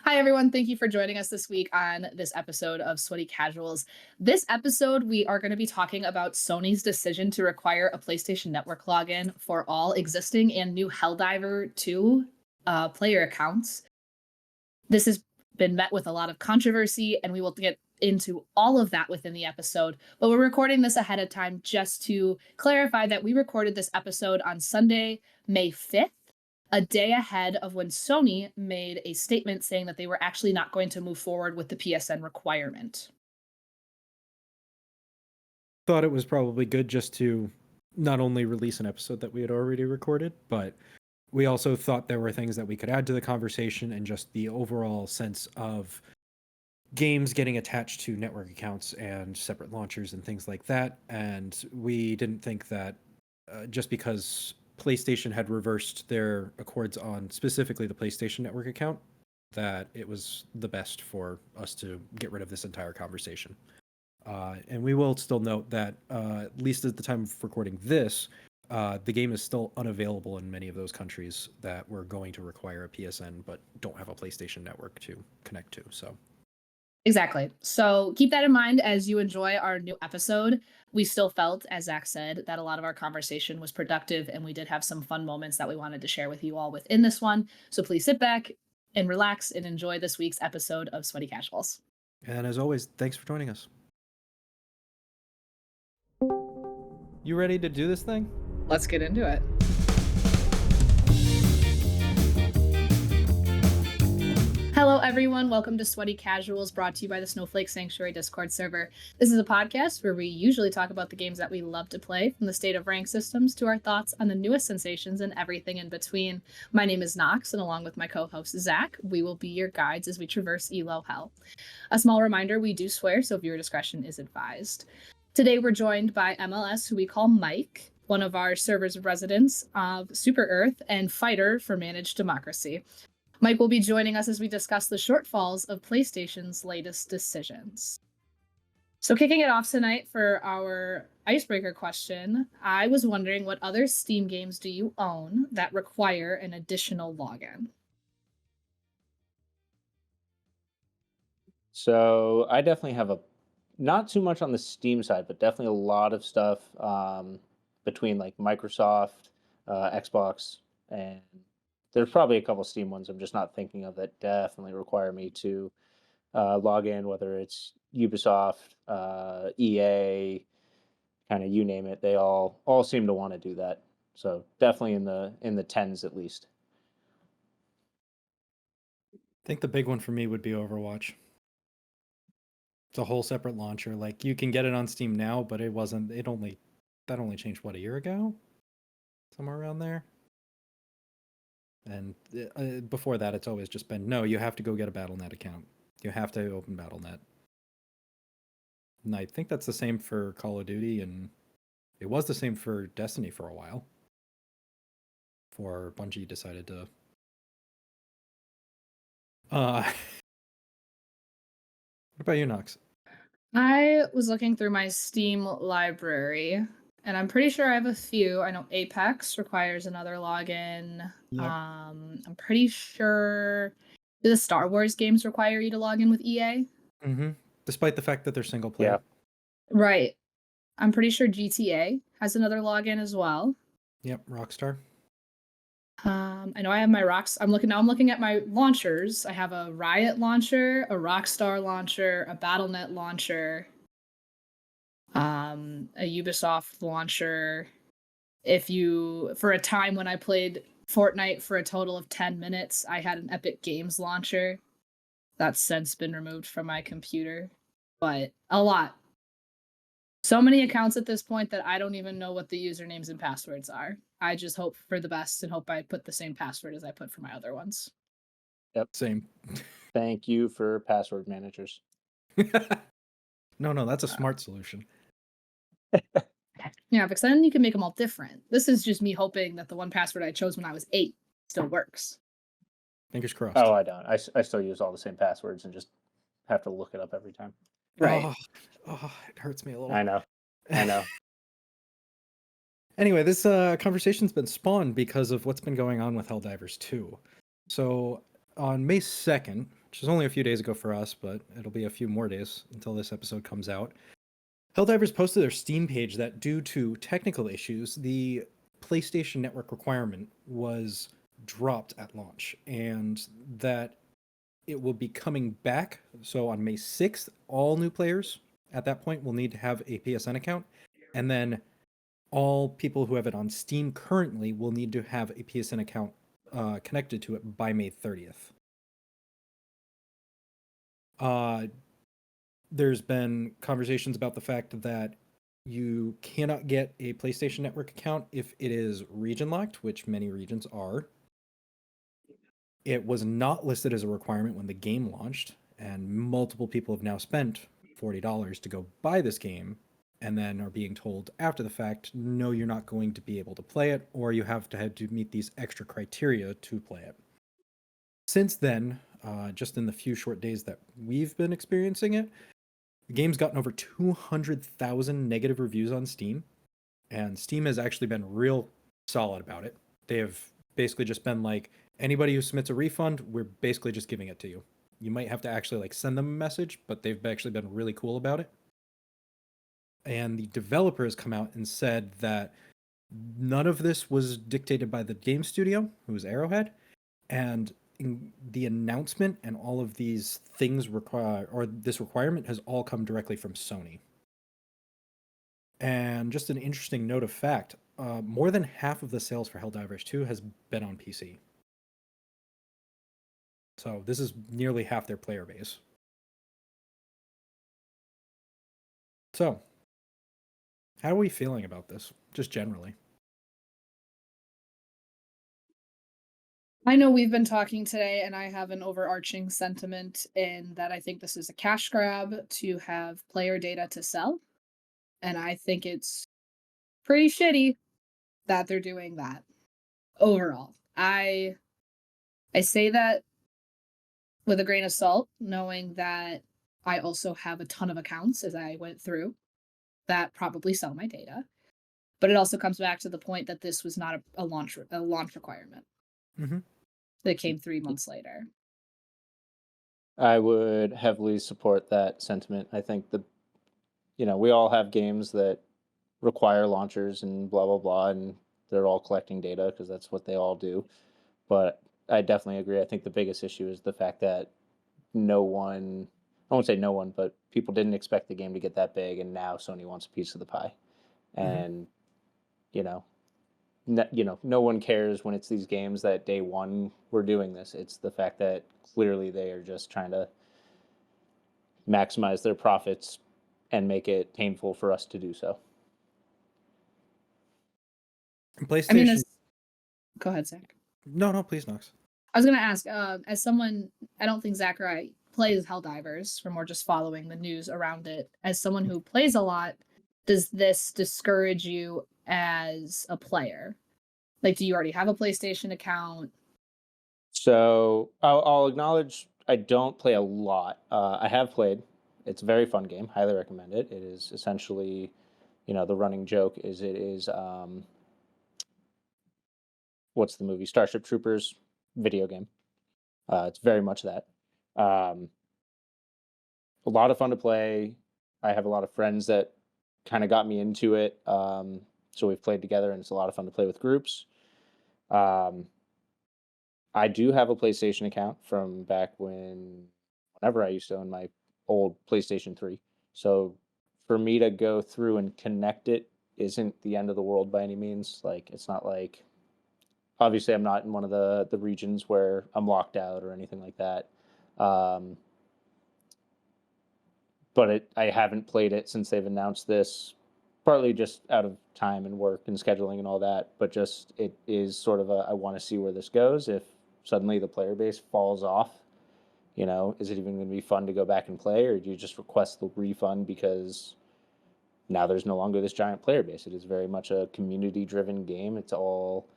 Hi, everyone. Thank you for joining us this week on this episode of Sweaty Casuals. This episode, we are going to be talking about Sony's decision to require a PlayStation Network login for all existing and new Helldiver 2 player accounts. This has been met with a lot of controversy, and we will get into all of that within the episode. But we're recording this ahead of time just to clarify that we recorded this episode on Sunday, May 5th, a day ahead of when Sony made a statement saying that they were actually not going to move forward with the PSN requirement. Thought it was probably good just to not only release an episode that we had already recorded, but we also thought there were things that we could add to the conversation and just the overall sense of games getting attached to network accounts and separate launchers and things like that. And we didn't think that just because PlayStation had reversed their accords on specifically the PlayStation Network account, that it was the best for us to get rid of this entire conversation. And we will still note that, at least at the time of recording this, the game is still unavailable in many of those countries that were going to require a PSN but don't have a PlayStation Network to connect to. So Exactly. So keep that in mind as you enjoy our new episode. We still felt, as Zach said, that a lot of our conversation was productive, and we did have some fun moments that we wanted to share with you all within this one. So please sit back and relax and enjoy this week's episode of Sweaty Casuals. And as always, thanks for joining us. You ready to do this thing? Let's get into it. Hello, everyone. Welcome to Sweaty Casuals, brought to you by the Snowflake Sanctuary Discord server. This is a podcast where we usually talk about the games that we love to play, from the state of ranked systems to our thoughts on the newest sensations and everything in between. My name is Nox, and along with my co-host Zach, we will be your guides as we traverse ELO Hell. A small reminder, we do swear, so viewer discretion is advised. Today, we're joined by MLS, who we call Mike, one of our server's residents of Super Earth and fighter for managed democracy. Mike will be joining us as we discuss the shortfalls of PlayStation's latest decisions. So kicking it off tonight for our icebreaker question, I was wondering, what other Steam games do you own that require an additional login? So I definitely have not too much on the Steam side, but definitely a lot of stuff between like Microsoft, Xbox, and there's probably a couple Steam ones I'm just not thinking of that definitely require me to log in, whether it's Ubisoft, EA, kind of you name it. They all seem to want to do that. So definitely in the tens at least. I think the big one for me would be Overwatch. It's a whole separate launcher. Like, you can get it on Steam now, but that only changed a year ago? Somewhere around there. And before that, it's always just been, no, you have to go get a Battle.net account. You have to open Battle.net. And I think that's the same for Call of Duty, and it was the same for Destiny for a while. Before Bungie decided to... What about you, Nox? I was looking through my Steam library, and I'm pretty sure I have a few. I know Apex requires another login. Yep. I'm pretty sure, do the Star Wars games require you to log in with EA? Mm-hmm. Despite the fact that they're single player. Yeah. Right. I'm pretty sure GTA has another login as well. Yep, Rockstar. I know I have my Rocks. I'm looking at my launchers. I have a Riot launcher, a Rockstar launcher, a Battle.net launcher, a Ubisoft launcher. For a time when I played Fortnite for a total of 10 minutes, I had an Epic Games launcher. That's since been removed from my computer, but a lot. So many accounts at this point that I don't even know what the usernames and passwords are. I just hope for the best and hope I put the same password as I put for my other ones. Yep. Same. Thank you for password managers. No, that's a smart solution. Yeah, because then you can make them all different. This is just me hoping that the one password I chose when I was 8 still works. Fingers crossed. Oh, I don't. I still use all the same passwords and just have to look it up every time. Right. Oh, it hurts me a little. I know. Anyway, this conversation's been spawned because of what's been going on with Helldivers 2. So on May 2nd, which is only a few days ago for us, but it'll be a few more days until this episode comes out. Helldivers posted their Steam page that due to technical issues, the PlayStation Network requirement was dropped at launch, and that it will be coming back. So on May 6th, all new players at that point will need to have a PSN account, and then all people who have it on Steam currently will need to have a PSN account connected to it by May 30th. There's been conversations about the fact that you cannot get a PlayStation Network account if it is region locked, which many regions are. It was not listed as a requirement when the game launched, and multiple people have now spent $40 to go buy this game and then are being told after the fact, no, you're not going to be able to play it, or you have to meet these extra criteria to play it. Since then, just in the few short days that we've been experiencing it, the game's gotten over 200,000 negative reviews on Steam, and Steam has actually been real solid about it. They have basically just been like, anybody who submits a refund, we're basically just giving it to you. You might have to actually like send them a message, but they've actually been really cool about it. And the developer has come out and said that none of this was dictated by the game studio, who was Arrowhead, and the announcement and all of these things this requirement has all come directly from Sony. And just an interesting note of fact, more than half of the sales for Helldivers 2 has been on PC. So this is nearly half their player base. So, how are we feeling about this, just generally? I know we've been talking today, and I have an overarching sentiment in that I think this is a cash grab to have player data to sell. And I think it's pretty shitty that they're doing that overall. I say that with a grain of salt, knowing that I also have a ton of accounts as I went through that probably sell my data. But it also comes back to the point that this was not a launch requirement. Mm-hmm. That came 3 months later. I would heavily support that sentiment. I think we all have games that require launchers and blah blah blah, and they're all collecting data because that's what they all do. But I definitely agree. I think the biggest issue is the fact that no one, I won't say no one, but people didn't expect the game to get that big, and now Sony wants a piece of the pie. And no one cares when it's these games that day one we're doing this. It's the fact that clearly they are just trying to maximize their profits and make it painful for us to do so. PlayStation. Go ahead, Zach. No, please, Nox. I was going to ask, as someone, I don't think Zachary plays Helldivers from more just following the news around it. As someone who plays a lot, does this discourage you as a player? Like, do you already have a PlayStation account? So I'll acknowledge I don't play a lot. I have played. It's a very fun game. Highly recommend it. It is essentially, the running joke is it is, what's the movie? Starship Troopers video game. It's very much that. A lot of fun to play. I have a lot of friends that kind of got me into it. So we've played together, and it's a lot of fun to play with groups. I do have a PlayStation account from back whenever I used to own my old PlayStation 3. So for me to go through and connect it isn't the end of the world by any means. Like, it's not like, obviously I'm not in one of the regions where I'm locked out or anything like that. But I haven't played it since they've announced this, partly just out of time and work and scheduling and all that, but just it is sort of I want to see where this goes. If suddenly the player base falls off, is it even going to be fun to go back and play, or do you just request the refund because now there's no longer this giant player base? It is very much a community-driven game. It's all,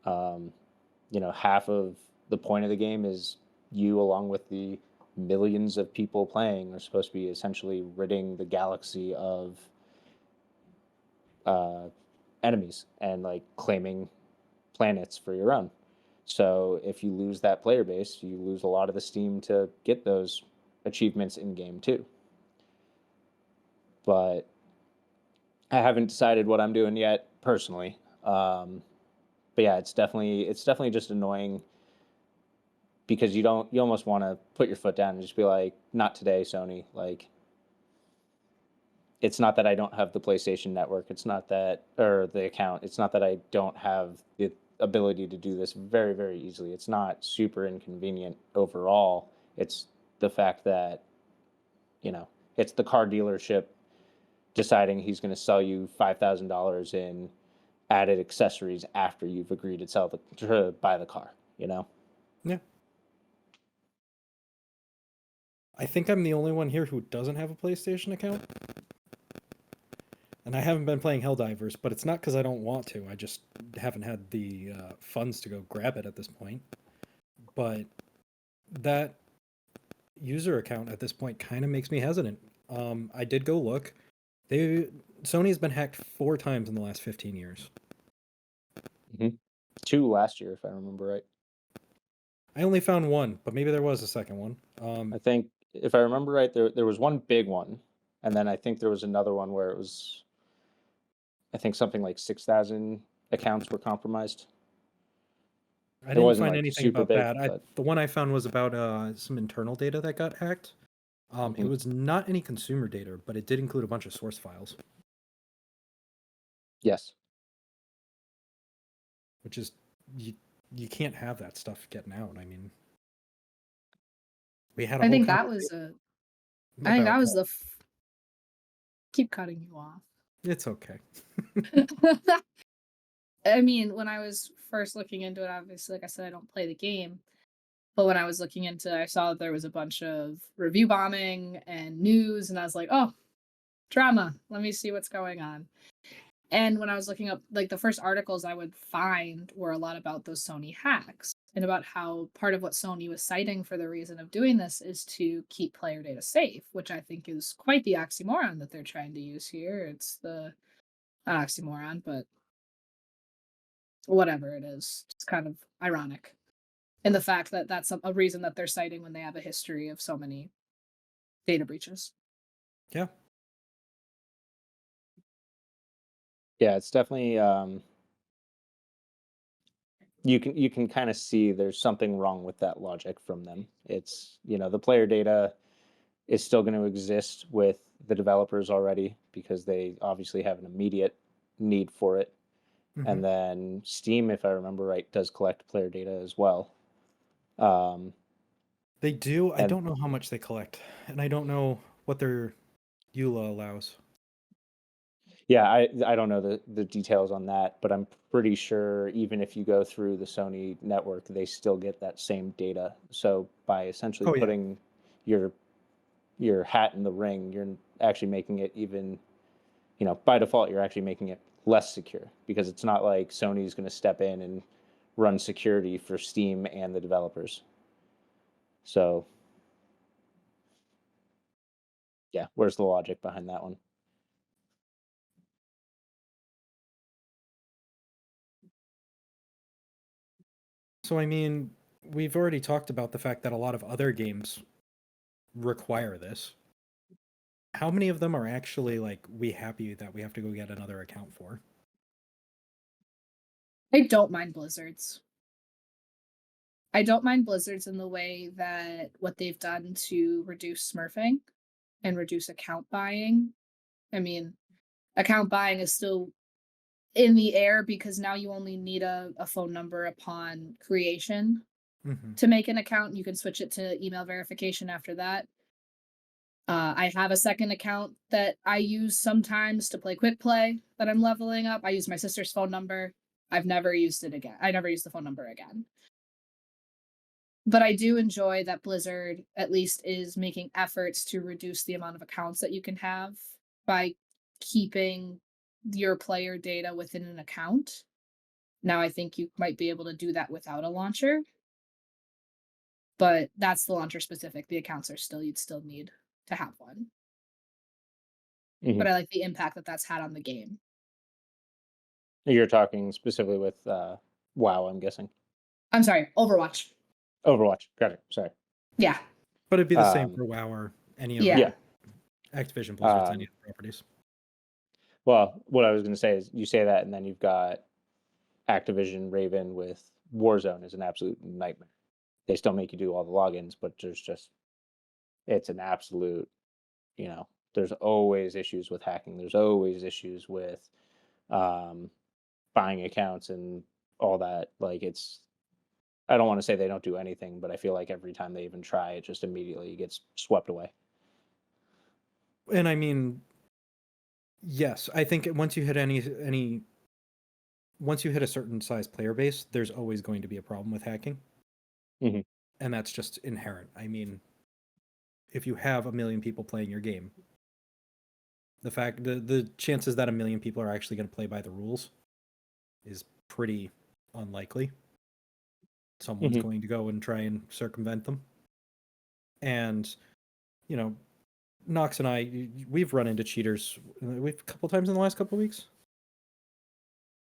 half of the point of the game is you, along with the millions of people playing, are supposed to be essentially ridding the galaxy of enemies and like claiming planets for your own. So if you lose that player base, you lose a lot of the steam to get those achievements in game too. But I haven't decided what I'm doing yet personally. But yeah, it's definitely just annoying because you almost want to put your foot down and just be like, not today, Sony. Like, it's not that I don't have the PlayStation Network. It's not that, or the account. It's not that I don't have the ability to do this very, very easily. It's not super inconvenient overall. It's the fact that, you know, it's the car dealership deciding he's going to sell you $5,000 in added accessories after you've agreed to buy the car, you know? Yeah. I think I'm the only one here who doesn't have a PlayStation account. And I haven't been playing Helldivers, but it's not because I don't want to. I just haven't had the funds to go grab it at this point. But that user account at this point kind of makes me hesitant. I did go look. Sony's been hacked 4 times in the last 15 years. Mm-hmm. 2 last year, if I remember right. I only found 1, but maybe there was a second one. I think, if I remember right, there was one big one, and then I think there was another one where it was, I think something like 6,000 accounts were compromised. I It didn't wasn't find like anything super about big, that. but The one I found was about some internal data that got hacked. It Mhm. was not any consumer data, but it did include a bunch of source files, Yes. which is you can't have that stuff getting out. I mean, we had a I whole think that was conversation I think that about was keep cutting you off. it's okay. I mean, when I was first looking into it, obviously, like I said, I don't play the game. But when I was looking into it, I saw that there was a bunch of review bombing and news, and I was like, oh, drama. Let me see what's going on. And when I was looking up, like the first articles I would find were a lot about those Sony hacks and about how part of what Sony was citing for the reason of doing this is to keep player data safe, which I think is quite the oxymoron that they're trying to use here. It's the not oxymoron, but whatever it is. It's kind of ironic. And the fact that that's a reason that they're citing when they have a history of so many data breaches. Yeah. Yeah, it's definitely you can kind of see there's something wrong with that logic from them. It's, the player data is still going to exist with the developers already because they obviously have an immediate need for it. Mm-hmm. And then Steam, if I remember right, does collect player data as well. Um, They do. I and don't know how much they collect, and I don't know what their EULA allows. yeah, I don't know the details on that, but I'm pretty sure even if you go through the Sony network, they still get that same data. So by essentially Oh yeah. putting your hat in the ring, you're actually making it even, by default, you're actually making it less secure because it's not like Sony's going to step in and run security for Steam and the developers. So, yeah, where's the logic behind that one? So I mean, we've already talked about the fact that a lot of other games require this. How many of them are actually like we happy that we have to go get another account for? I don't mind blizzards. I don't mind blizzards in the way that what they've done to reduce smurfing and reduce account buying. I mean, account buying is still in the air because now you only need a phone number upon creation Mm-hmm. to make an account. You can switch it to email verification after that. I have a second account that I use sometimes to play quick play that I'm leveling up. I use my sister's phone number. I've never used it again. I never used the phone number again. But I do enjoy that Blizzard at least is making efforts to reduce the amount of accounts that you can have by keeping your player data within an account. Now, I think you might be able to do that without a launcher, but that's the launcher specific. The accounts are still, you'd still need to have one. Mm-hmm. But I like the impact that that's had on the game. You're talking specifically with WoW, I'm guessing. I'm sorry, Overwatch. Overwatch. Got it. Sorry. Yeah. But it'd be the same for WoW or any of Yeah. Activision Blizzard's any of the properties. Well, what I was going to say is you say that, and then you've got Activision Raven with Warzone is an absolute nightmare. They still make you do all the logins, but it's an absolute, there's always issues with hacking. There's always issues with buying accounts and all that. Like I don't want to say they don't do anything, but I feel like every time they even try, it just immediately gets swept away. And I mean, yes, I think once you hit once you hit a certain size player base, there's always going to be a problem with hacking. Mm-hmm. And that's just inherent. I mean, if you have 1 million people playing your game, the chances that 1 million people are actually going to play by the rules is pretty unlikely. Someone's going to go and try and circumvent them. And, Nox and I, we've run into cheaters a couple times in the last couple of weeks.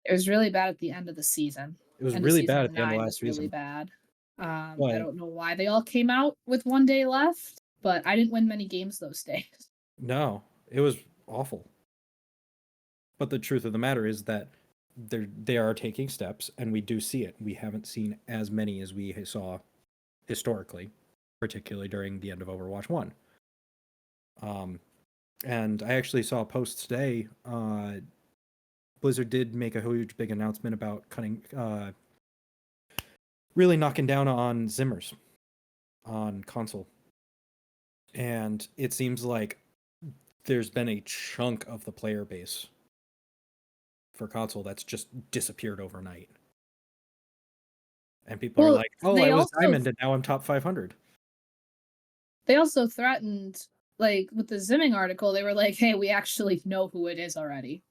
It was really bad at the end of the season. It was really bad at the end of last season. Really bad. I don't know why they all came out with 1 day left, but I didn't win many games those days. No, it was awful. But the truth of the matter is that they are taking steps, and we do see it. We haven't seen as many as we saw historically, particularly during the end of Overwatch 1. And I actually saw a post today. Blizzard did make a huge, big announcement about really knocking down on Zimmers on console. And it seems like there's been a chunk of the player base for console that's just disappeared overnight. And people are like, oh, I was diamond and now I'm top 500. They also threatened, like, with the Zimming article, they were like, hey, we actually know who it is already.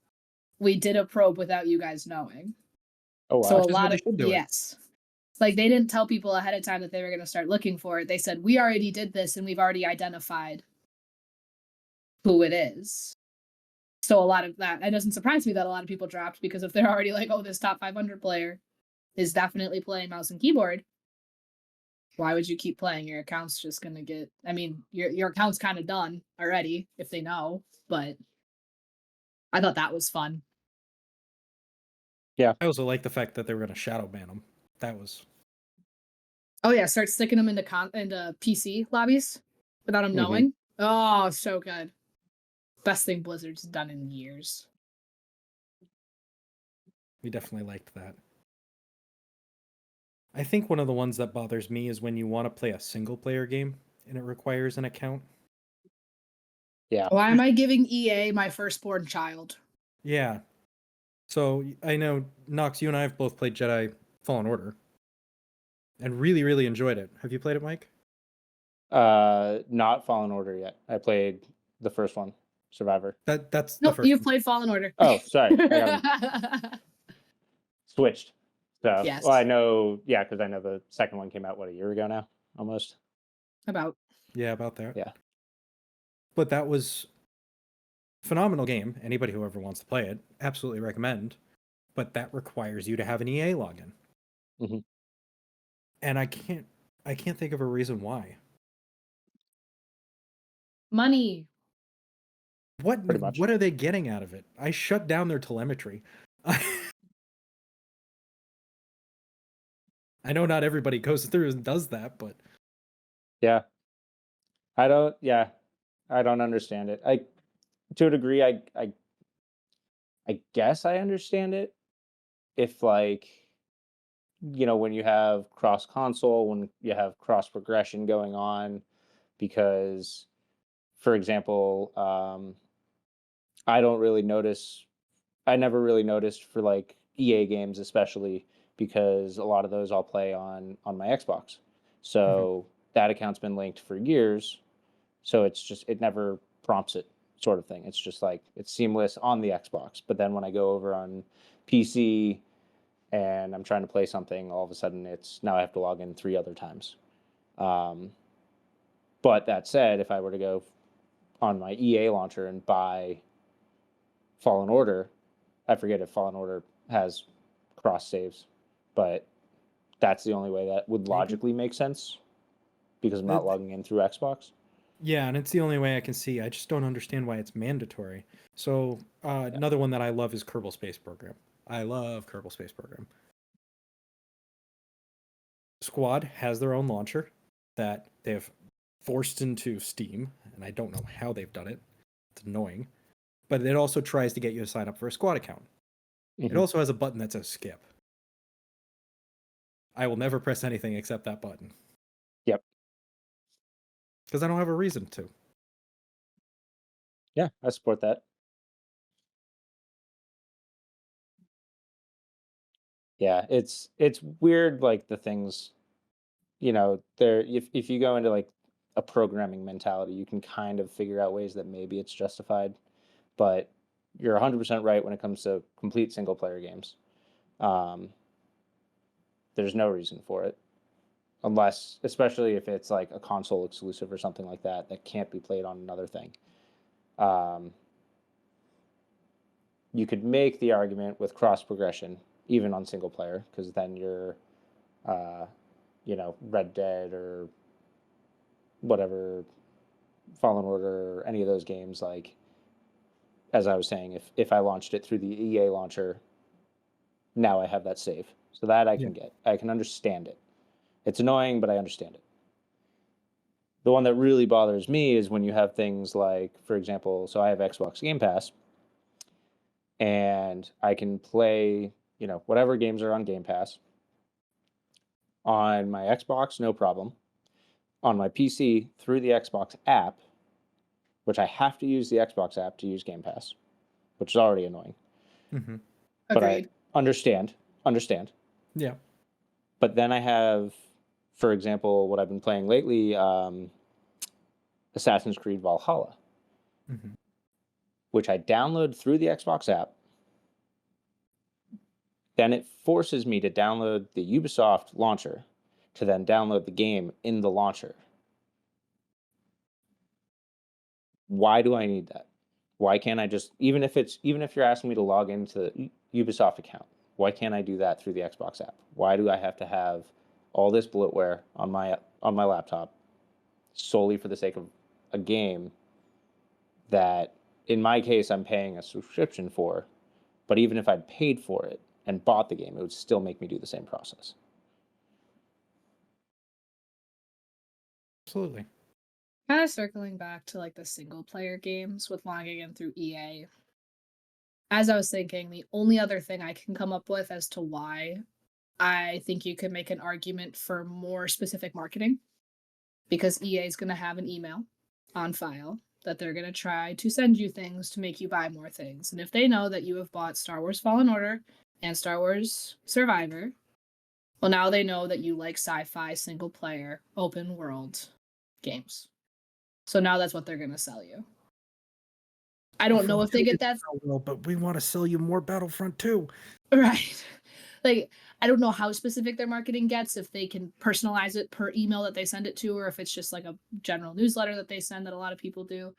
We did a probe without you guys knowing. Oh, wow. So a lot of, yes. Like, they didn't tell people ahead of time that they were going to start looking for it. They said, we already did this and we've already identified who it is. So a lot of that, it doesn't surprise me that a lot of people dropped, because if they're already like, oh, this top 500 player is definitely playing mouse and keyboard, why would you keep playing? Your account's just going to get, I mean, your account's kind of done already if they know, but I thought that was fun. Yeah. I also like the fact that they were going to shadow ban them. That was... Oh yeah, start sticking them into PC lobbies without them knowing. Oh, so good. Best thing Blizzard's done in years. We definitely liked that. I think one of the ones that bothers me is when you want to play a single player game and it requires an account. Yeah. Why am I giving EA my firstborn child? Yeah. So I know, Nox, you and I have both played Jedi Fallen Order and really, really enjoyed it. Have you played it, Mike? Not Fallen Order yet. I played the first one, Survivor. That's nope, the first you've one. played Fallen Order. Oh, sorry. I switched. So, yes. well, I know, because I know the second one came out, a year ago now, almost? About. Yeah, about that. Yeah. But that was a phenomenal game. Anybody who ever wants to play it, absolutely recommend. But that requires you to have an EA login. Mm-hmm. And I can't think of a reason why. Money. What are they getting out of it? I shut down their telemetry. I know not everybody goes through and does that, but yeah, I don't understand it. To a degree, I guess I understand it. If, like, when you have cross console, when you have cross progression going on, because, for example, I never really noticed for, like, EA games, especially because a lot of those I'll play on my Xbox. So that account's been linked for years. So it never prompts it, sort of thing. It's just like, it's seamless on the Xbox. But then when I go over on PC and I'm trying to play something, all of a sudden now I have to log in 3 other times. But that said, if I were to go on my EA launcher and buy Fallen Order, I forget if Fallen Order has cross saves, but that's the only way that would Maybe. logically make sense because I'm not logging in through Xbox. Yeah, and it's the only way I can see. I just don't understand why it's mandatory. So another one that I love is Kerbal Space Program. I love Kerbal Space Program. Squad has their own launcher that they have forced into Steam, and I don't know how they've done it. It's annoying. But it also tries to get you to sign up for a Squad account. It also has a button that says skip. I will never press anything except that button. Yep. Because I don't have a reason to. Yeah, I support that. Yeah, it's weird, like the things, there if you go into like a programming mentality, you can kind of figure out ways that maybe it's justified, but you're 100% right when it comes to complete single player games. There's no reason for it, unless, especially if it's like a console exclusive or something like that that can't be played on another thing. You could make the argument with cross progression even on single player, because then you're Red Dead or whatever, Fallen Order, or any of those games, like, as I was saying, if I launched it through the EA launcher, now I have that save. So that I can get. I can understand it. It's annoying, but I understand it. The one that really bothers me is when you have things like, for example, so I have Xbox Game Pass, and I can play, whatever games are on Game Pass on my Xbox, no problem. On my PC, through the Xbox app, which I have to use the Xbox app to use Game Pass, which is already annoying. Mm-hmm. But Agreed. I understand. Yeah. But then I have, for example, what I've been playing lately, Assassin's Creed Valhalla, which I download through the Xbox app. Then it forces me to download the Ubisoft launcher to then download the game in the launcher. Why do I need that? Why can't I just, even if you're asking me to log into the Ubisoft account, why can't I do that through the Xbox app? Why do I have to have all this bloatware on my laptop solely for the sake of a game that, in my case, I'm paying a subscription for, but even if I'd paid for it and bought the game, it would still make me do the same process. Absolutely. Kind of circling back to like the single player games with logging in through EA. As I was thinking, the only other thing I can come up with as to why I think you could make an argument for more specific marketing, because EA is going to have an email on file that they're going to try to send you things to make you buy more things. And if they know that you have bought Star Wars Fallen Order and Star Wars Survivor, well, now they know that you like sci-fi single player open world games. So now that's what they're going to sell you. I don't know if they get that. Well, but we want to sell you more Battlefront 2. Right. Like, I don't know how specific their marketing gets, if they can personalize it per email that they send it to, or if it's just like a general newsletter that they send that a lot of people do.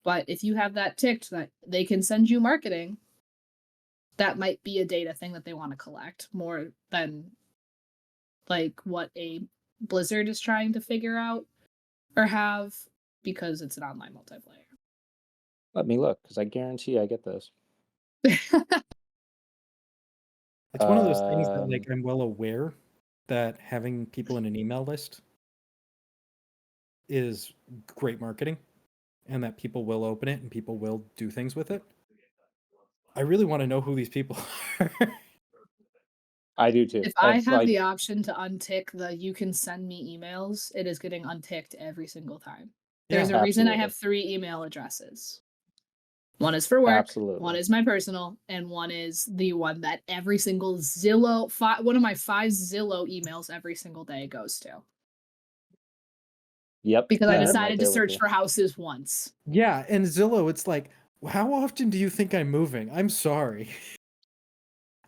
But if you have that ticked that they can send you marketing, that might be a data thing that they want to collect more than like what a Blizzard is trying to figure out or have, because it's an online multiplayer. Let me look, because I guarantee I get those. It's one of those things that, like, I'm well aware that having people in an email list is great marketing and that people will open it and people will do things with it. I really want to know who these people are. I do too. If I have the option to untick the you can send me emails, it is getting unticked every single time. There's a reason I have 3 email addresses. One is for work, one is my personal, and one is the one that every single Zillow, one of my 5 Zillow emails every single day goes to. Yep. Because I decided to search for houses once. Yeah, and Zillow, it's like, how often do you think I'm moving? I'm sorry.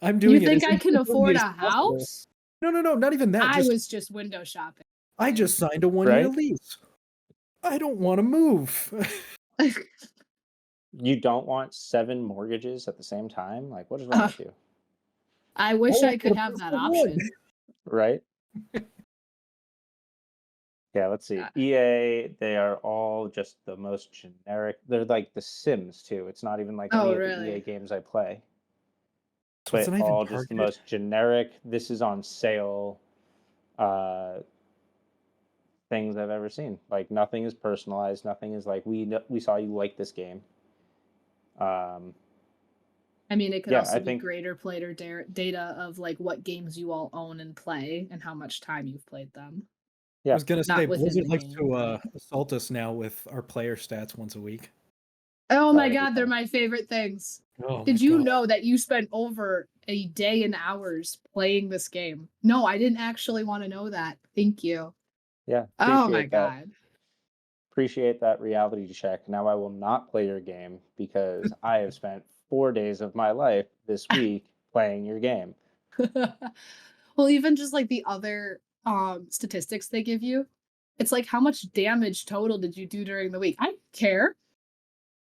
I'm doing it. You think I can afford a house? No, not even that. I was just window shopping. I just signed a 1-year lease. I don't want to move. You don't want 7 mortgages at the same time? Like, what is wrong with you? I wish I could have that option. Right? Yeah, let's see. Uh, EA, they are all just the most generic. They're like The Sims too. It's not even like any oh, of the EA really? games I play, So it's but not even all just the targeted. most generic. This is on sale. Uh, things I've ever seen. Like nothing is personalized. Nothing is like we saw you like this game. Um, I mean, it could yeah, I also be think greater player data of like what games you all own and play and how much time you've played them. I yeah, was gonna say Not within Blizzard the likes game, to but assault us now with our player stats once a week. oh about my god, they're everything. my favorite things. Oh my Did you god. know that you spent over a day and hours playing this game? No, I didn't actually want to know that. Thank you. Yeah, Oh my god. appreciate that reality check. Now I will not play your game because I have spent 4 days of my life this week playing your game. Well, even just like the other statistics they give you, it's like how much damage total did you do during the week? I don't care.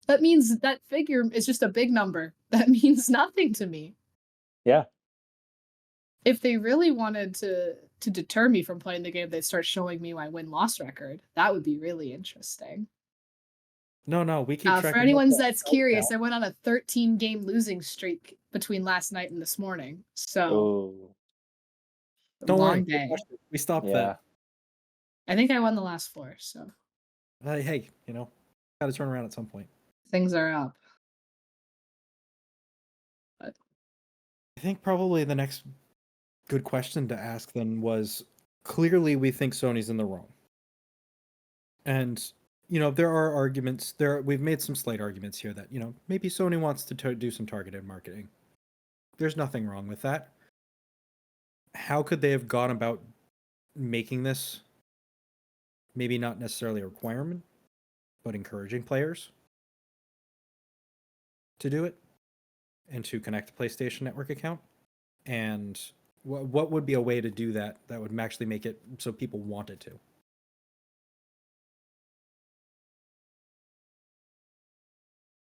That means that figure is just a big number. That means nothing to me. Yeah, If they really wanted to deter me from playing the game, they'd start showing me my win-loss record. That would be really interesting. No, we keep track For of anyone that that's health curious, count. I went on a 13-game losing streak between last night and this morning. So, oh, Don't worry, long no day. question. We stopped yeah. that. I think I won the last 4, so Hey, gotta turn around at some point. things are up. But I think probably the next good question to ask then was, clearly we think Sony's in the wrong. And there are arguments there. We've made some slight arguments here that maybe Sony wants to do some targeted marketing. There's nothing wrong with that. How could they have gone about making this maybe not necessarily a requirement, but encouraging players to do it and to connect a PlayStation Network account? And what would be a way to do that that would actually make it so people wanted to?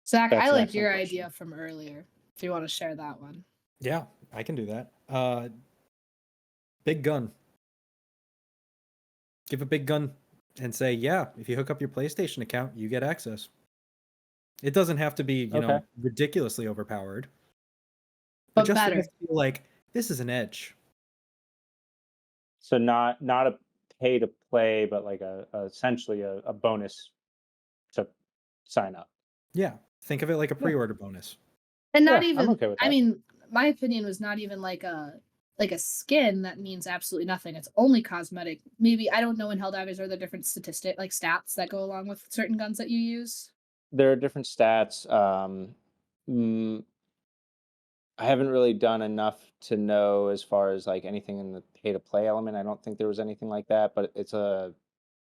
Zach, That's I an liked excellent your question. idea from earlier. If you want to share that one. Yeah, I can do that. Big gun. Give a big gun and say, yeah, if you hook up your PlayStation account, you get access. It doesn't have to be, Okay, ridiculously overpowered, but But just enough better. to feel like this is an edge. so not a pay to play, but like essentially a bonus to sign up. Yeah, think of it like a Yeah, pre-order bonus. And not yeah, I'm even okay with I that. mean, my opinion was not even like a skin that means absolutely nothing. It's only cosmetic. Maybe I don't know in Helldivers are there different like stats that go along with certain guns that you use. There are different stats. Mm, I haven't really done enough to know as far as like anything in the pay to play element. I don't think there was anything like that, but it's a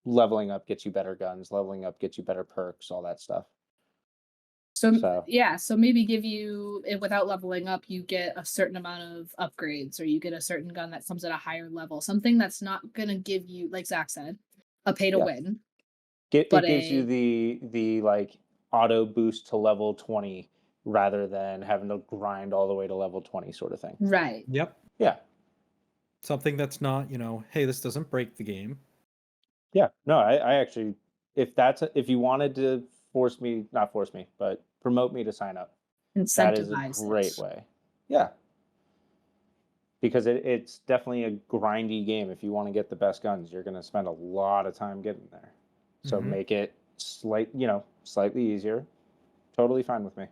leveling up gets you better guns, leveling up gets you better perks, all that stuff. So So yeah, so maybe give you without leveling up, you get a certain amount of upgrades, or you get a certain gun that comes at a higher level. Something that's not gonna give you, like Zach said, a pay to yeah, win, it but gives you a the like auto boost to level 20 rather than having to grind all the way to level 20 sort of thing. right. Yep. Yeah. Something that's not, hey, this doesn't break the game. Yeah. No, I actually if you wanted to not force me, but promote me to sign up, that is a Incentivize great it. way. Yeah. Because it's definitely a grindy game. If you want to get the best guns, you're going to spend a lot of time getting there. So Mm-hmm. make it slightly easier. Totally fine with me.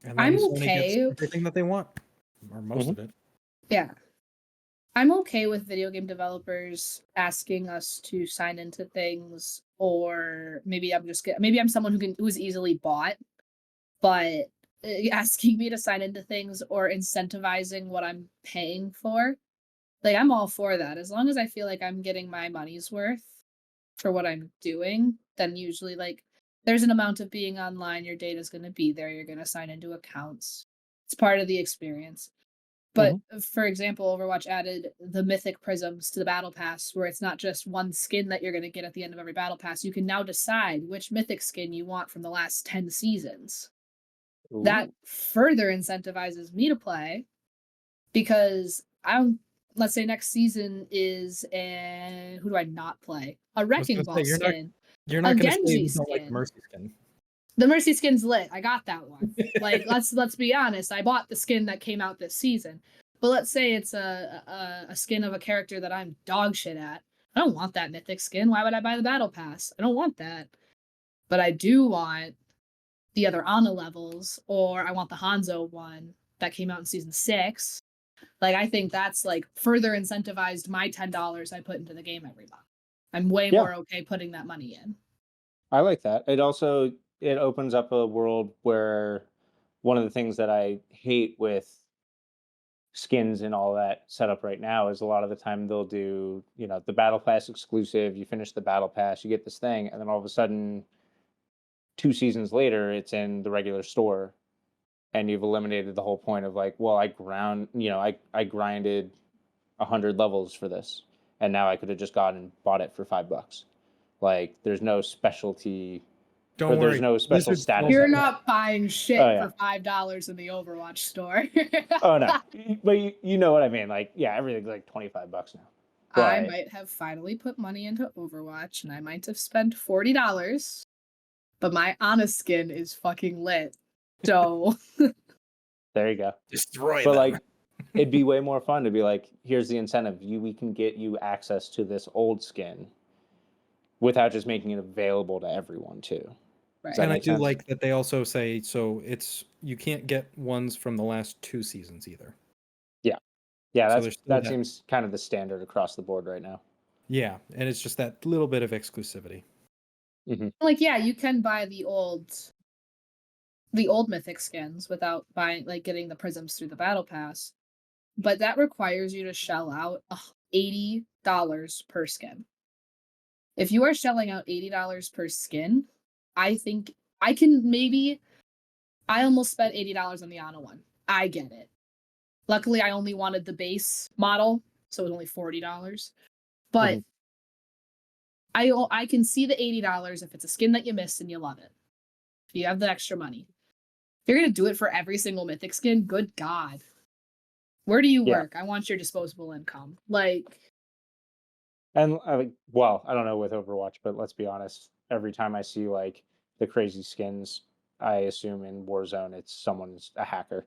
And then I'm Sony gets okay. everything that they want, or most Hmm. of it. Yeah. I'm okay with video game developers asking us to sign into things, or maybe I'm someone who's easily bought, but asking me to sign into things or incentivizing what I'm paying for. Like I'm all for that as long as I feel like I'm getting my money's worth for what I'm doing. Then usually like there's an amount of being online, your data's going to be there, you're going to sign into accounts. It's part of the experience. But Hmm. for example, Overwatch added the mythic prisms to the battle pass, where it's not just one skin that you're going to get at the end of every battle pass. You can now decide which mythic skin you want from the last 10 seasons. That Ooh. further incentivizes me to play because I don't let's say next season is a who do I not play? A I was Wrecking gonna Ball say skin, you're a not gonna say Genji you don't like the skin. Mercy skin. The Mercy skin's lit. I got that one. Like let's be honest. I bought the skin that came out this season. But let's say it's a skin of a character that I'm dog shit at. I don't want that mythic skin. Why would I buy the battle pass? I don't want that. But I do want the other Ana levels, or I want the Hanzo one that came out in season 6. Like I think that's like further incentivized my $10 I put into the game every month. I'm way Yeah. more okay putting that money in. I like that. It opens up a world where one of the things that I hate with skins and all that setup right now is a lot of the time they'll do, the battle pass exclusive, you finish the battle pass, you get this thing, and then all of a sudden 2 seasons later it's in the regular store and you've eliminated the whole point of like, well, I grinded 100 levels for this and now I could have just gone and bought it for $5. Like there's no specialty Don't there's worry. no special Blizzard status. You're of that. not buying shit Oh, yeah. for $5 in the Overwatch store. Oh no, but you know what I mean. Like, yeah, everything's like $25 now. I But might have finally put money into Overwatch and I might have spent $40, but my Honest skin is fucking lit. So there you go. Destroy But them. like, it'd be way more fun to be like, here's the incentive. We can get you access to this old skin without just making it available to everyone too. right. that And I make do sense? like that they also say so you can't get ones from the last 2 seasons either. Yeah, So there's still that that. seems kind of the standard across the board right now. Yeah, and it's just that little bit of exclusivity. Like yeah, you can buy the old mythic skins without buying like getting the prisms through the battle pass. But that requires you to shell out $80 per skin. If you are shelling out $80 per skin, I think I almost spent $80 on the Ana one. I get it. Luckily, I only wanted the base model, so it was only $40. But I can see the $80 if it's a skin that you missed and you love it. If you have the extra money. If you're gonna do it for every single mythic skin, good God. Where do you Yeah. work? I want your disposable income. Like, And I don't know with Overwatch, but let's be honest. Every time I see like the crazy skins, I assume in Warzone it's someone's a hacker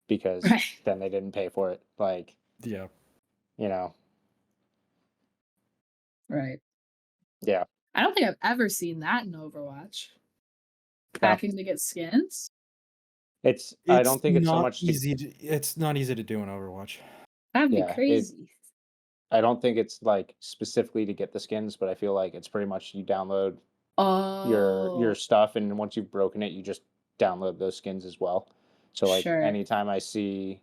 because right. then they didn't pay for it. Like, Yeah. Right. Yeah. I don't think I've ever seen that in Overwatch. No. Packing to get skins. I don't think it's so not much easy. It's not easy to do in Overwatch. That'd be Yeah, crazy. I don't think it's like specifically to get the skins, but I feel like it's pretty much you download your stuff, and once you've broken it, you just download those skins as well. So like Sure. anytime I see,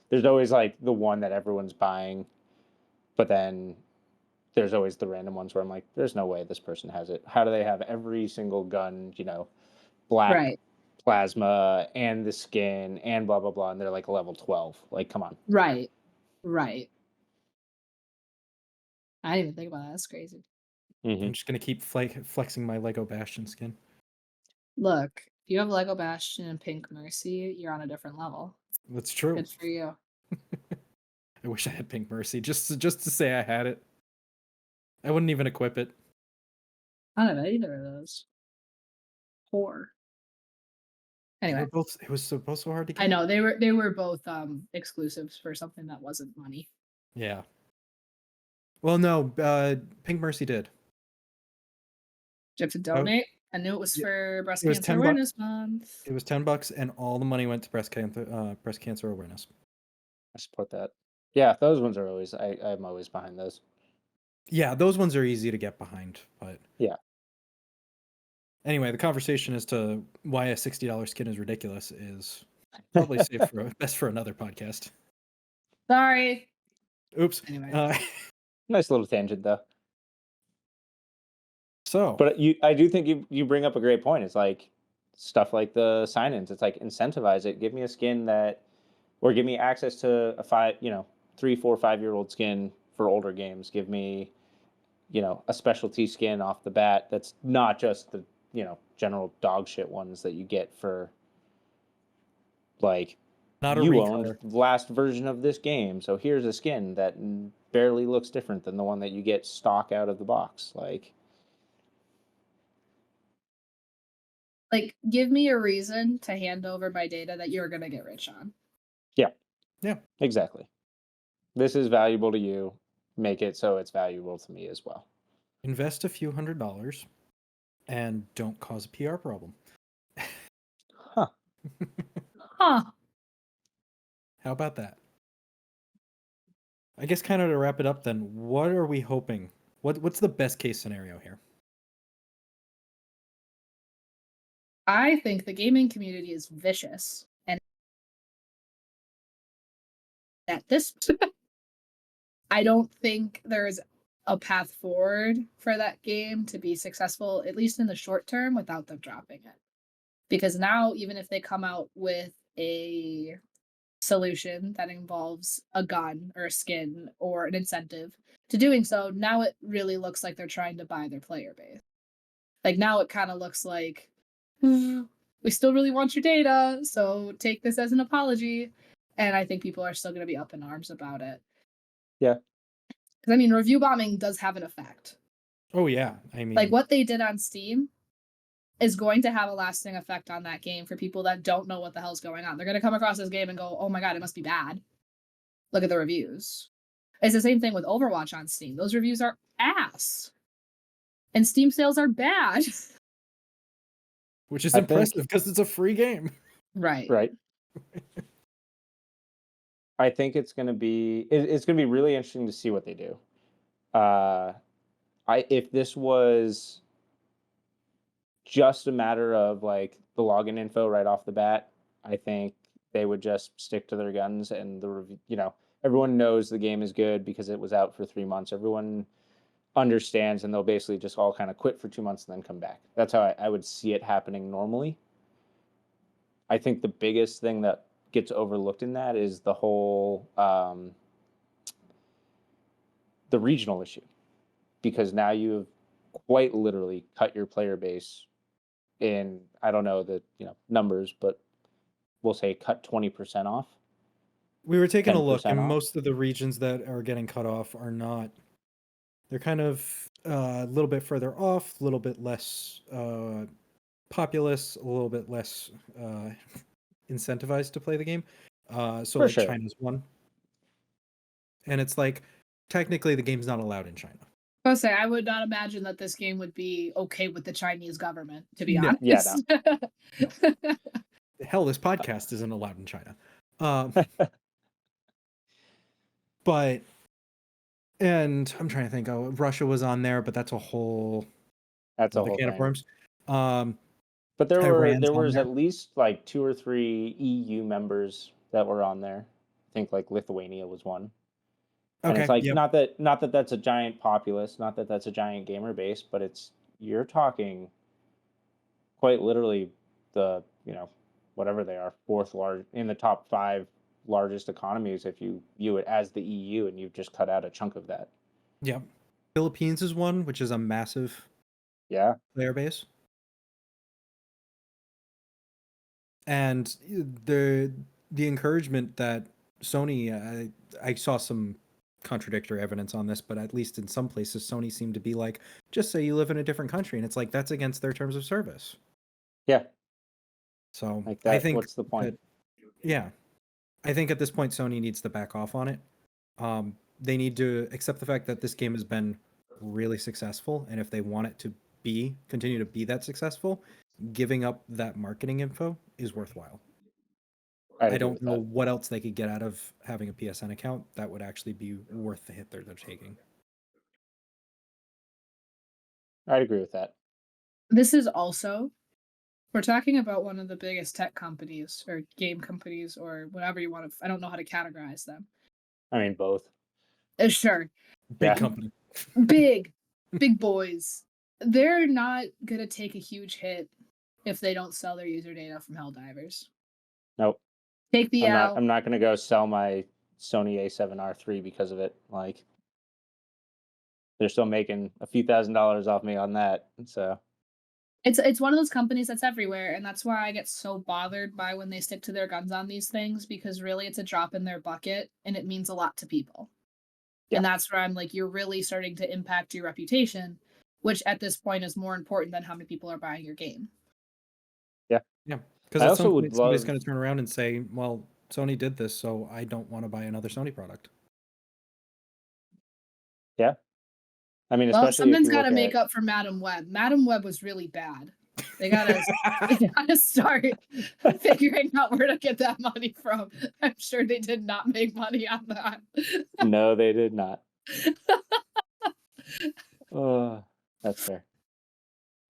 there's always like the one that everyone's buying, but then there's always the random ones where I'm like, there's no way this person has it. How do they have every single gun, black Right. plasma and the skin and blah blah blah, and they're like level 12. Like, come on. Right. Right. I didn't even think about that. That's crazy. I'm just gonna keep flexing my Lego Bastion skin. Look, if you have Lego Bastion and Pink Mercy, you're on a different level. That's true. Good for you. I wish I had Pink Mercy just to say I had it. I wouldn't even equip it. I don't have either of those. Poor. Anyway, It was so hard to get. I know they were both exclusives for something that wasn't money. Yeah. Well, no, Pink Mercy did. Do you have to donate? I knew it was for Breast Cancer Awareness Month. It was $10, and all the money went to breast cancer awareness. I support that. Yeah, those ones are always. I'm always behind those. Yeah, those ones are easy to get behind, but yeah. Anyway, the conversation as to why a $60 skin is ridiculous is probably best for another podcast. Sorry. Oops. Anyway. Nice little tangent though. So, but I do think you bring up a great point. It's like stuff like the sign-ins. It's like incentivize it. Give me a skin or give me access to a 3, 4, 5-year-old skin for older games. Give me, a specialty skin off the bat. That's not just the general dog shit ones that you get for like Not a you owned recolor. the last version of this game, so here's a skin that barely looks different than the one that you get stock out of the box. Like, give me a reason to hand over my data that you're gonna get rich on. Yeah. Yeah. Exactly. This is valuable to you. Make it so it's valuable to me as well. Invest a few $100s and don't cause a PR problem. Huh. Huh. How about that? I guess kind of to wrap it up then, what are we hoping? What's the best case scenario here? I think the gaming community is vicious, and at this I don't think there's a path forward for that game to be successful, at least in the short term, without them dropping it. Because now, even if they come out with a solution that involves a gun or a skin or an incentive to doing so, now it really looks like they're trying to buy their player base. Like now it kind of looks like we still really want your data, so take this as an apology. And I think people are still going to be up in arms about it. Yeah. Because I mean, review bombing does have an effect. Oh yeah, I mean, Like what they did on Steam is going to have a lasting effect on that game for people that don't know what the hell's going on. They're going to come across this game and go, "Oh my god, it must be bad. Look at the reviews." It's the same thing with Overwatch on Steam. Those reviews are ass. And Steam sales are bad. which is I think- impressive because it's a free game. Right. Right. I think it's gonna be really interesting to see what they do. If this was just a matter of like the login info right off the bat, I think they would just stick to their guns and everyone knows the game is good because it was out for 3 months. Everyone understands, and they'll basically just all kind of quit for 2 months and then come back. That's how I would see it happening normally. I think the biggest thing that gets overlooked in that is the whole the regional issue, because now you've quite literally cut your player base in, I don't know the numbers, but we'll say cut 20% off. We were taking a look, 10% and off. most of the regions that are getting cut off are not. They're kind of a little bit further off, a little bit less populous, a little bit less incentivized to play the game. So For like sure. China's one, and it's like technically the game's not allowed in China. I'll say I would not imagine that this game would be okay with the Chinese government, to be No. honest. Yeah, Hell, this podcast isn't allowed in China. But and I'm trying to think. Oh, Russia was on there, but that's a whole That's a other whole can of thing. worms. But there Iran's on was there. at least like 2 or 3 EU members that were on there. I think like Lithuania was one. And Okay, it's like yep. not that that's a giant populace, not that that's a giant gamer base, but you're talking quite literally the, whatever they are, fourth large in the top 5 largest economies if you view it as the EU, and you've just cut out a chunk of that. Yep. Philippines is one, which is a massive Yeah. player base. And the encouragement that Sony, I saw some contradictory evidence on this, but at least in some places, Sony seemed to be like, just say you live in a different country, and it's like that's against their terms of service. Yeah. So Like that, I think what's the point? yeah, I think at this point Sony needs to back off on it. They need to accept the fact that this game has been really successful, and if they want it to continue to be that successful, giving up that marketing info is worthwhile. I don't know what else they could get out of having a PSN account that would actually be worth the hit they're taking. I'd agree with that. This is also, we're talking about one of the biggest tech companies or game companies or whatever you want to, I don't know how to categorize them. I mean, both. Sure. Big Yeah. company. Big boys. They're not going to take a huge hit if they don't sell their user data from Helldivers. Nope. Take the L. I'm not going to go sell my Sony A7R3 because of it. Like, they're still making a few $1,000s off me on that. So It's one of those companies that's everywhere, and that's why I get so bothered by when they stick to their guns on these things, because really it's a drop in their bucket and it means a lot to people. Yeah. And that's where I'm like, you're really starting to impact your reputation, which at this point is more important than how many people are buying your game. Yeah, because I at also some would point somebody's love- going to turn around and say, "Well, Sony did this, so I don't want to buy another Sony product." Yeah. I mean, Well, especially if something's you got look to make at up for Madam Web. Madam Web was really bad. They gotta start figuring out where to get that money from. I'm sure they did not make money on that. No, they did not. That's fair.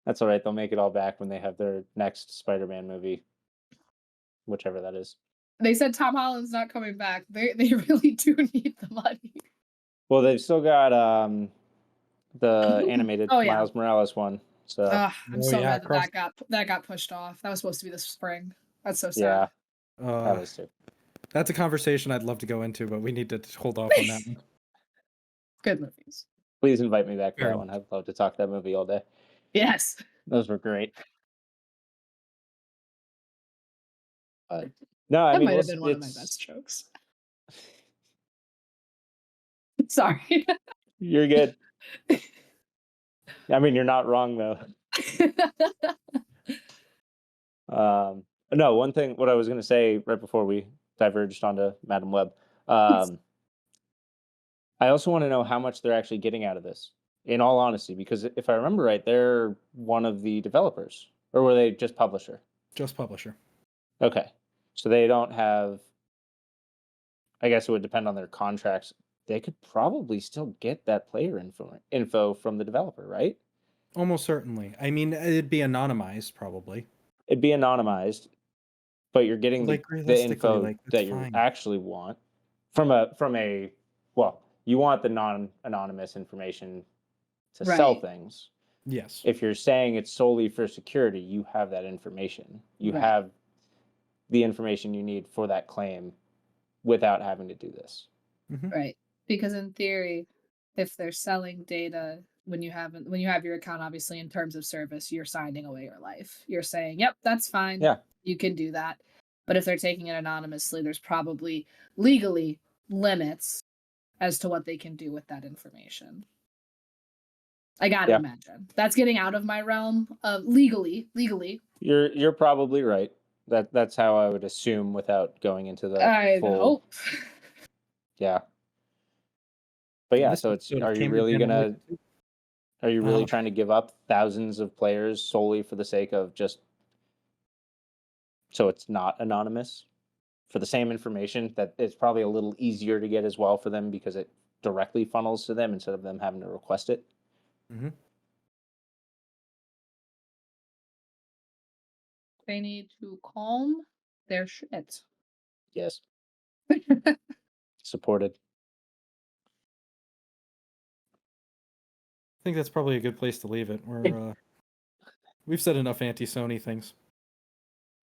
That's all right. They'll make it all back when they have their next Spider-Man movie, whichever that is. They said Tom Holland's not coming back. They really do need the money. Well, they've still got the animated Oh, yeah. Miles Morales one. So I'm so mad that got pushed off. That was supposed to be this spring. That's so sad. yeah, that is too. That's a conversation I'd love to go into, but we need to hold off on that one. Good movies. Please invite me back for Fair that one. I'd love to talk that movie all day. Yes. Those were great. No, I That mean, might have been one of my it's- best jokes. Sorry. You're good. I mean, you're not wrong though. No, one thing, what I was going to say right before we diverged onto Madam Web, I also want to know how much they're actually getting out of this, in all honesty, because if I remember right, they're one of the developers, or were they just publisher? Just publisher. Okay, so they don't have, I guess it would depend on their contracts. They could probably still get that player info from the developer, right? Almost certainly. I mean, it'd be anonymized, probably. It'd be anonymized, but you're getting Like, the realistically, info like, that's that you fine. actually want from a well, you want the non-anonymous information to sell Right. things. Yes. If you're saying it's solely for security, you have that information. You Right. have the information you need for that claim without having to do this. Right. Because in theory, if they're selling data when you have your account, obviously in terms of service, you're signing away your life. You're saying, "Yep, that's fine. Yeah. You can do that." But if they're taking it anonymously, there's probably legally limits as to what they can do with that information. I gotta Yeah. imagine. That's getting out of my realm of legally. You're probably right. That's how I would assume without going into the I full. hope. Yeah. But yeah, This so it's episode of are you Cambridge really Analytica gonna are you really Uh, trying to give up thousands of players solely for the sake of just so it's not anonymous for the same information that it's probably a little easier to get as well for them because it directly funnels to them instead of them having to request it? mhm. They need to calm their shit. Yes. Supported. I think that's probably a good place to leave it. We've said enough anti-Sony things.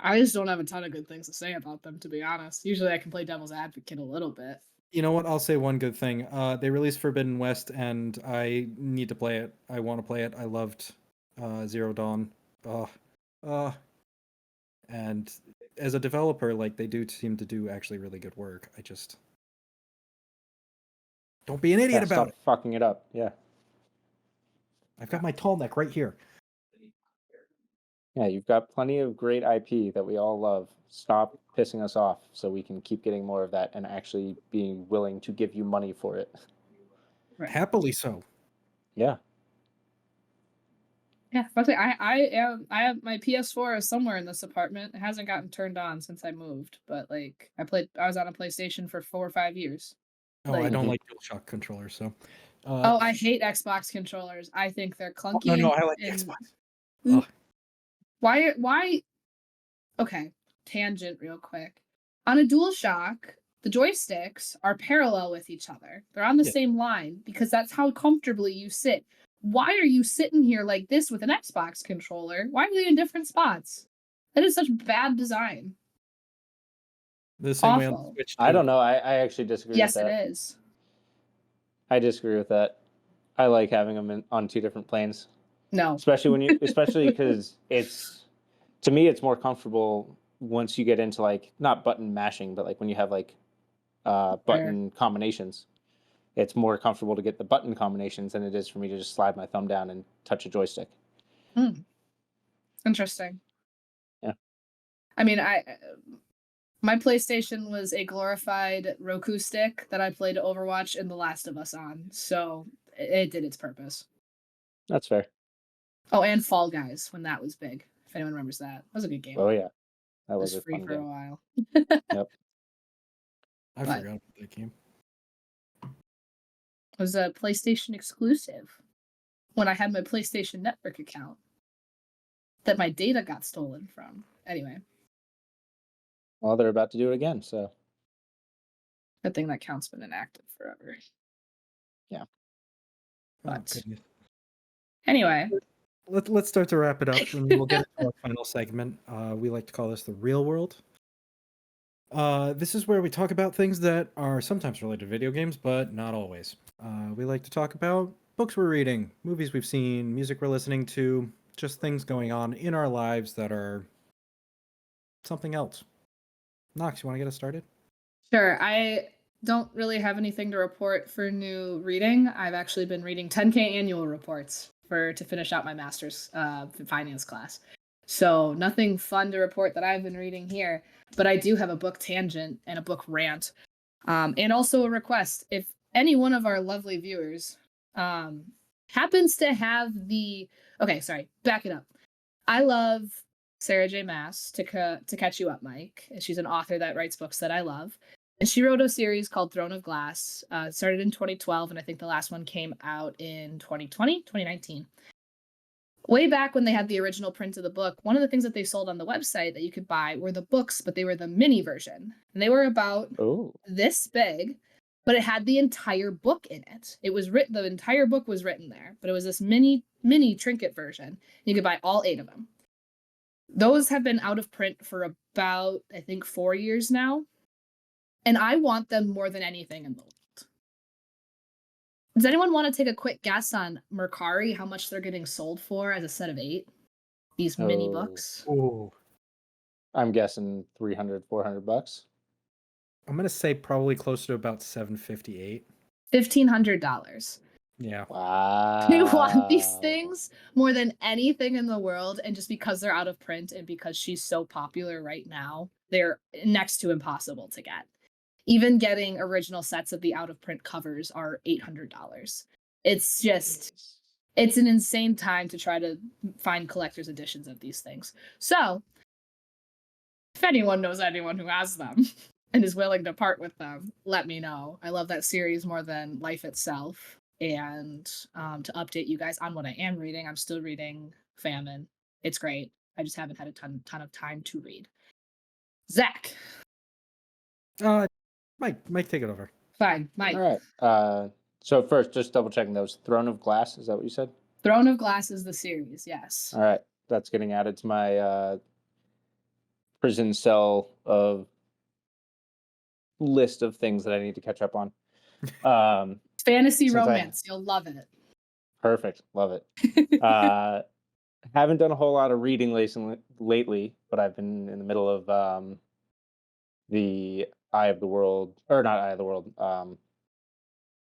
I just don't have a ton of good things to say about them, to be honest. Usually I can play devil's advocate a little bit. You know what? I'll say one good thing. They released Forbidden West, and I need to play it. I want to play it. I loved Zero Dawn. And as a developer, like, they do seem to do actually really good work. I just don't be an idiot Yeah, about stop it. fucking it up. Yeah. I've got my tall neck right here. Yeah, you've got plenty of great IP that we all love. Stop pissing us off so we can keep getting more of that and actually being willing to give you money for it. Right. Happily so. Yeah. Yeah, but I have my PS4 is somewhere in this apartment. It hasn't gotten turned on since I moved, but like I was on a PlayStation for 4 or 5 years. Oh, I Like- don't like DualShock controllers, so. Oh, I hate Xbox controllers. I think they're clunky. No, I like the and- Xbox. Mm. Ugh. Why okay, tangent real quick. On a DualShock, the joysticks are parallel with each other. They're on the Yeah. same line because that's how comfortably you sit. Why are you sitting here like this with an Xbox controller? Why are they in different spots? That is such bad design. The same way on Awful. the Switch. I too. don't know. I actually disagree Yes, with it that. is. I disagree with that. I like having them on two different planes. No. especially because to me it's more comfortable once you get into like not button mashing, but like when you have like button combinations. It's more comfortable to get the button combinations than it is for me to just slide my thumb down and touch a joystick. Interesting. Yeah. I mean, my PlayStation was a glorified Roku stick that I played Overwatch and The Last of Us on, so it did its purpose. That's fair. Oh, and Fall Guys when that was big. If anyone remembers that, that was a good game. Oh yeah, that It was was a free fun for a game. while. Yep. I But- forgot about that game. It was a PlayStation exclusive when I had my PlayStation Network account that my data got stolen from. Anyway, Well, they're about to do it again, so good thing that account's been inactive forever. Oh, But goodness. anyway, Let's start to wrap it up, and we'll get into our final segment. We like to call this the real world. This is where we talk about things that are sometimes related to video games, but not always. We like to talk about books we're reading, movies we've seen, music we're listening to, just things going on in our lives that are something else. Knox, you want to get us started? sure. I don't really have anything to report for new reading. I've actually been reading 10K annual reports to finish out my master's finance class. So nothing fun to report that I've been reading here, but I do have a book tangent and a book rant, and also a request. If any one of our lovely viewers happens to have okay, sorry, back it up. I love Sarah J. Maas, to catch you up, Mike. She's an author that writes books that I love. And she wrote a series called Throne of Glass. It started in 2012, and I think the last one came out in 2019. Way back when they had the original print of the book, one of the things that they sold on the website that you could buy were the books, but they were the mini version. And they were about this big, but it had the entire book in it. It was written, the entire book was written there, but it was this mini trinket version. You could buy all 8 of them. Those have been out of print for about, I think, 4 years now. And I want them more than anything in the world. Does anyone want to take a quick guess on Mercari, how much they're getting sold for as a set of 8? These mini books? Oh, I'm guessing $300-$400. I'm gonna say probably close to about $758. $1,500. Yeah. Wow. They want these things more than anything in the world, and just because they're out of print and because she's so popular right now, they're next to impossible to get. Even getting original sets of the out of print covers are $800. It's just, it's an insane time to try to find collector's editions of these things. So, if anyone knows anyone who has them and is willing to part with them, let me know. I love that series more than life itself. And to update you guys on what I am reading, I'm still reading Famine. It's great. I just haven't had a ton of time to read. Zach. Mike, take it over. Fine, Mike. All right. So first, just double checking those. Throne of Glass, is that what you said? Throne of Glass is the series, yes. All right. That's getting added to my prison cell of list of things that I need to catch up on. Fantasy romance. You'll love it. Perfect. Love it. Haven't done a whole lot of reading lately, but I've been in the middle of the Eye of the World, or not Eye of the World. Eye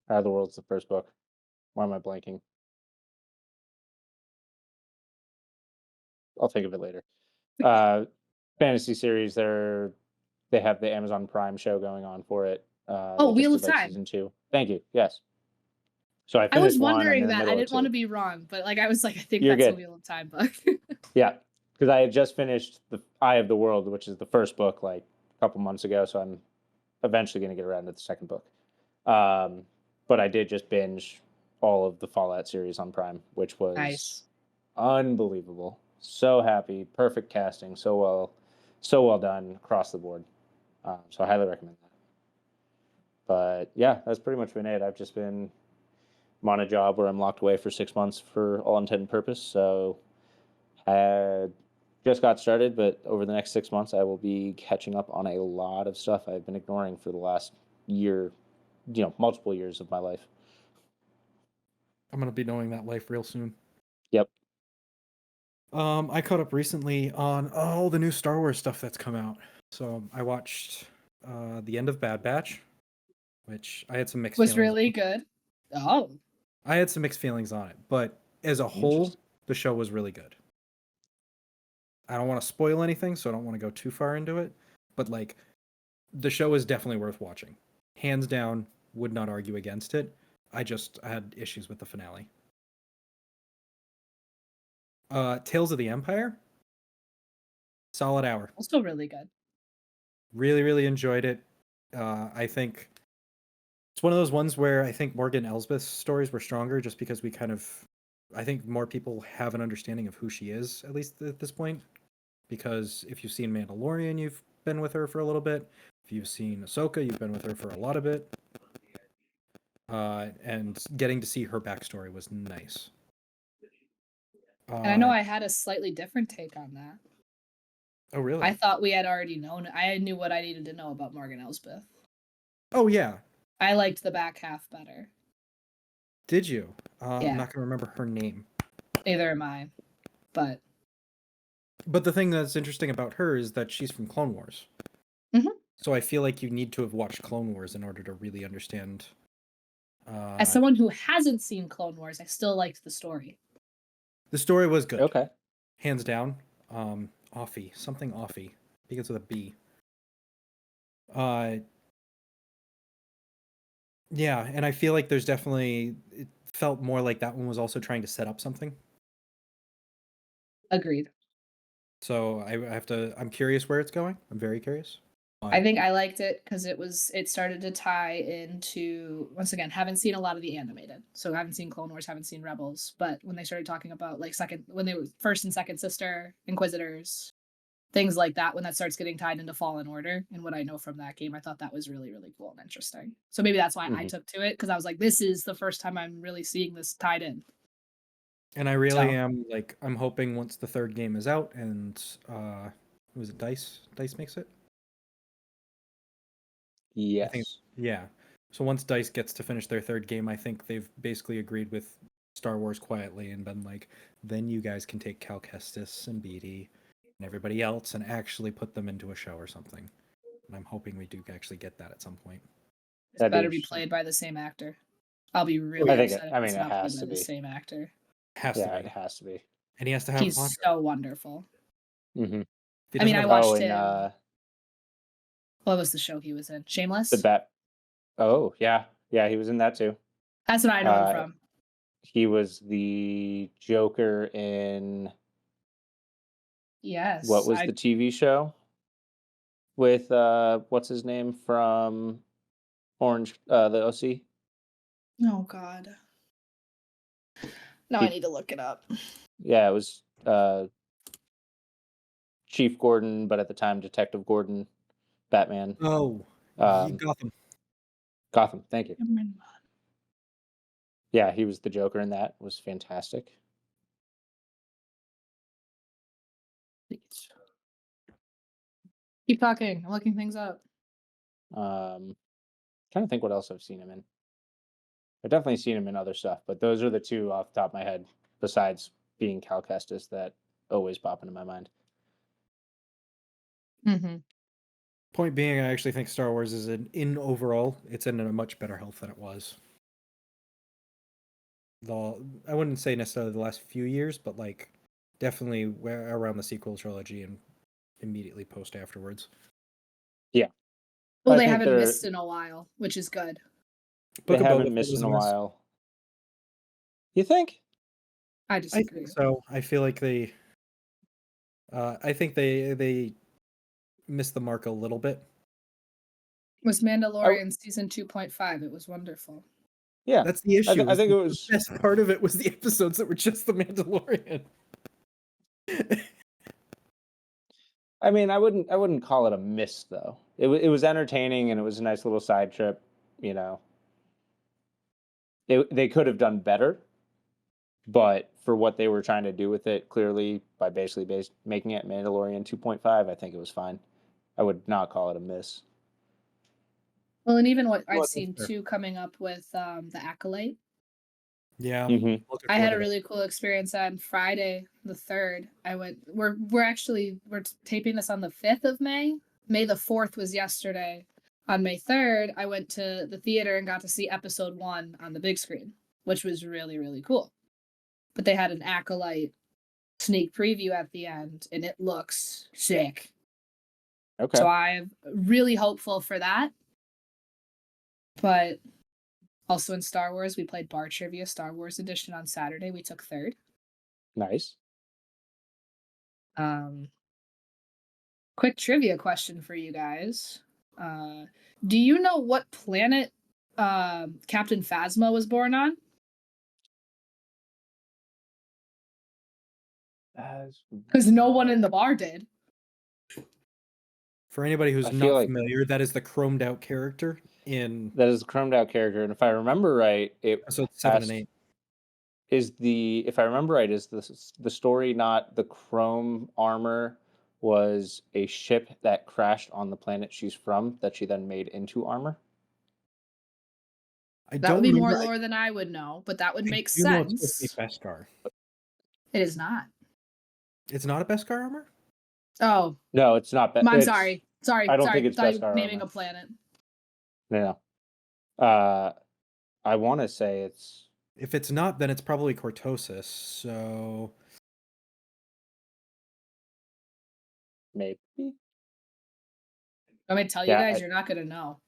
of the World's the first book. Why am I blanking? I'll think of it later. Fantasy series. They have the Amazon Prime show going on for it. Wheel of Time. Season 2. Thank you. Yes. So I was finished wondering one. that. I didn't want to be wrong, but like I was like, I think You're that's good. a Wheel of Time book. Yeah, because I had just finished the Eye of the World, which is the first book, like a couple months ago. So I'm eventually going to get around to the second book. But I did just binge all of the Fallout series on Prime, which was Nice. Unbelievable. So happy, perfect casting, so well done across the board. So I highly recommend that. But yeah, that's pretty much been it. I've just been I'm on a job where I'm locked away for 6 months for all intent and purpose. So I just got started, but over the next 6 months, I will be catching up on a lot of stuff I've been ignoring for the last year, multiple years of my life. I'm gonna be knowing that life real soon. Yep. I caught up recently on all the new Star Wars stuff that's come out. So I watched the end of Bad Batch, which I had some mixed Was feelings really on. good. Oh, I had some mixed feelings on it, but as a whole, Interesting. the show was really good. I don't want to spoil anything, so I don't want to go too far into it, but like the show is definitely worth watching. Hands down, would not argue against it. I had issues with the finale. Tales of the Empire, solid hour. also really good. Really, really enjoyed it. I think it's one of those ones where I think Morgan Elsbeth's stories were stronger just because I think more people have an understanding of who she is, at least at this point. Because if you've seen Mandalorian, you've been with her for a little bit. If you've seen Ahsoka, you've been with her for a lot of it. And getting to see her backstory was nice. And I know I had a slightly different take on that. Oh, really? I thought we had already known. I knew what I needed to know about Morgan Elsbeth. Oh, yeah. I liked the back half better. Did you? Yeah. I'm not going to remember her name. Neither am I. But the thing that's interesting about her is that she's from Clone Wars. Mhm. So I feel like you need to have watched Clone Wars in order to really understand. As someone who hasn't seen Clone Wars, I still liked the story. The story was good. Okay. Hands down. Something Offie. Begins with a B. Yeah, and I feel like it felt more like that one was also trying to set up something. Agreed. So I'm curious where it's going. I'm very curious. I think I liked it because it started to tie into, once again, haven't seen a lot of the animated. So I haven't seen Clone Wars, haven't seen Rebels, but when they started talking about like when they were first and second sister, Inquisitors, things like that, when that starts getting tied into Fallen Order and what I know from that game, I thought that was really, really cool and interesting. So maybe that's why I took to it, because I was like, this is the first time I'm really seeing this tied in. And I really am I'm hoping once the third game is out and was it Dice? Dice makes it? Yes. I think, yeah. So once Dice gets to finish their third game, I think they've basically agreed with Star Wars quietly and been like, then you guys can take Cal Kestis and Beatty and everybody else and actually put them into a show or something. And I'm hoping we do actually get that at some point. It better be played by the same actor. I'll be really upset if it's not played by the same actor. It has to be. And he has to have He's so wonderful. Mm-hmm. I mean, I watched him. What was the show he was in? Shameless? Oh, yeah. Yeah, he was in that too. That's what I know him from. He was the Joker in... Yes. What was the TV show? With, what's his name from Orange, the OC? Oh, God. Now I need to look it up. Yeah, it was Chief Gordon, but at the time Detective Gordon, Batman. Oh, Gotham, thank you. Yeah, he was the Joker in that. It was fantastic. Keep talking. I'm looking things up. Trying to think what else I've seen him in. I've definitely seen him in other stuff, but those are the two off the top of my head, besides being Cal Kestis, that always pop into my mind. Mm-hmm. Point being, I actually think Star Wars is overall, it's in a much better health than it was. I wouldn't say necessarily the last few years, but like definitely around the sequel trilogy and immediately post afterwards. Yeah. Well, they haven't missed in a while, which is good. They haven't missed in a while. You think? I disagree. I think so. I feel like I think they missed the mark a little bit. It was Mandalorian season 2.5. It was wonderful. Yeah, that's the issue. I think it was the best part of it was the episodes that were just the Mandalorian. I mean, I wouldn't call it a miss though. It was entertaining and it was a nice little side trip. You know, they could have done better, but for what they were trying to do with it, clearly by basically making it Mandalorian 2.5, I think it was fine. I would not call it a miss. Well, and even what I've seen too coming up with the Acolyte. Yeah. Mm-hmm. Looking I had forward a to that. really cool experience on Friday the 3rd. We're taping this on the 5th of May. May the 4th was yesterday. On May 3rd, I went to the theater and got to see episode 1 on the big screen, which was really, really cool. But they had an Acolyte sneak preview at the end, and it looks sick. Okay. So I'm really hopeful for that. But also in Star Wars, we played Bar Trivia Star Wars Edition on Saturday. We took 3rd. Nice. Quick trivia question for you guys. Do you know what planet Captain Phasma was born on? Because no one in the bar did. For anybody who's I feel not like- familiar, that is the chromed out character in That is a chromed out character, and if I remember right, episode 7 and 8. if I remember right, is the story not the chrome armor was a ship that crashed on the planet she's from that she then made into armor? I That don't would be more remember. lore than I would know, but that would make You know it's supposed to sense. be Beskar. It is not. It's not a Beskar armor? Oh, No, it's not. I'm sorry. Sorry. I don't sorry. think it's Thought you were Beskar naming armor. a planet. No. I want to say it's. If it's not, then it's probably Cortosis. So Maybe. I'm going to tell you Yeah, guys, you're not going to know.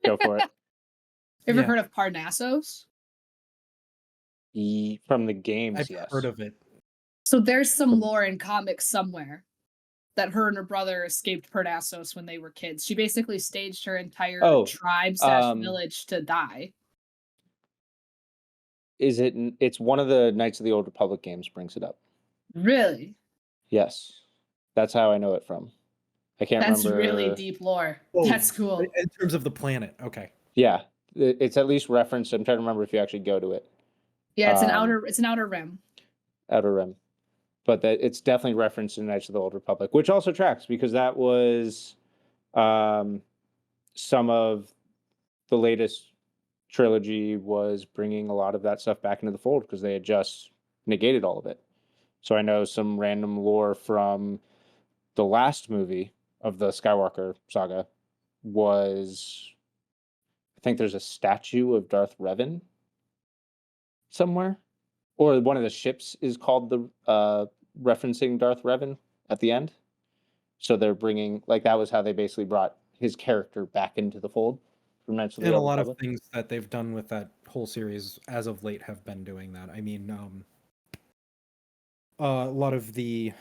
Go for it. Ever Yeah. heard of Parnassos? From the games, I've yes. heard of it. So there's some lore in comics somewhere that her and her brother escaped Parnassos when they were kids. She basically staged her entire tribe / village to die. Is it? It's one of the Knights of the Old Republic games brings it up. Really? Yes, that's how I know it from. I can't That's remember. really deep lore. Oh, That's cool. In terms of the planet, okay. Yeah, it's at least referenced. I'm trying to remember if you actually go to it. Yeah, it's an outer rim. Outer Rim, but that it's definitely referenced in Knights of the Old Republic, which also tracks because that was some of the latest trilogy was bringing a lot of that stuff back into the fold because they had just negated all of it. So I know some random lore from the last movie of the Skywalker saga was, I think there's a statue of Darth Revan somewhere, or one of the ships is called the referencing Darth Revan at the end. So they're bringing, like, that was how they basically brought his character back into the fold from Knights of the And a Old lot of Republic. things that they've done with that whole series as of late have been doing that. I mean, a lot of the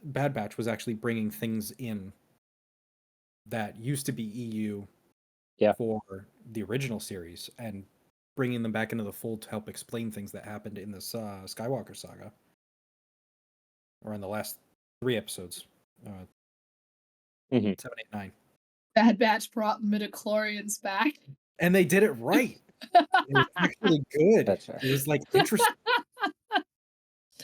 Bad Batch was actually bringing things in that used to be EU for the original series and bringing them back into the fold to help explain things that happened in this Skywalker saga, or in the last 3 episodes, 7, 8, 9. Bad Batch brought midichlorians back. And they did it right. It was actually good. That's right. It was like interesting.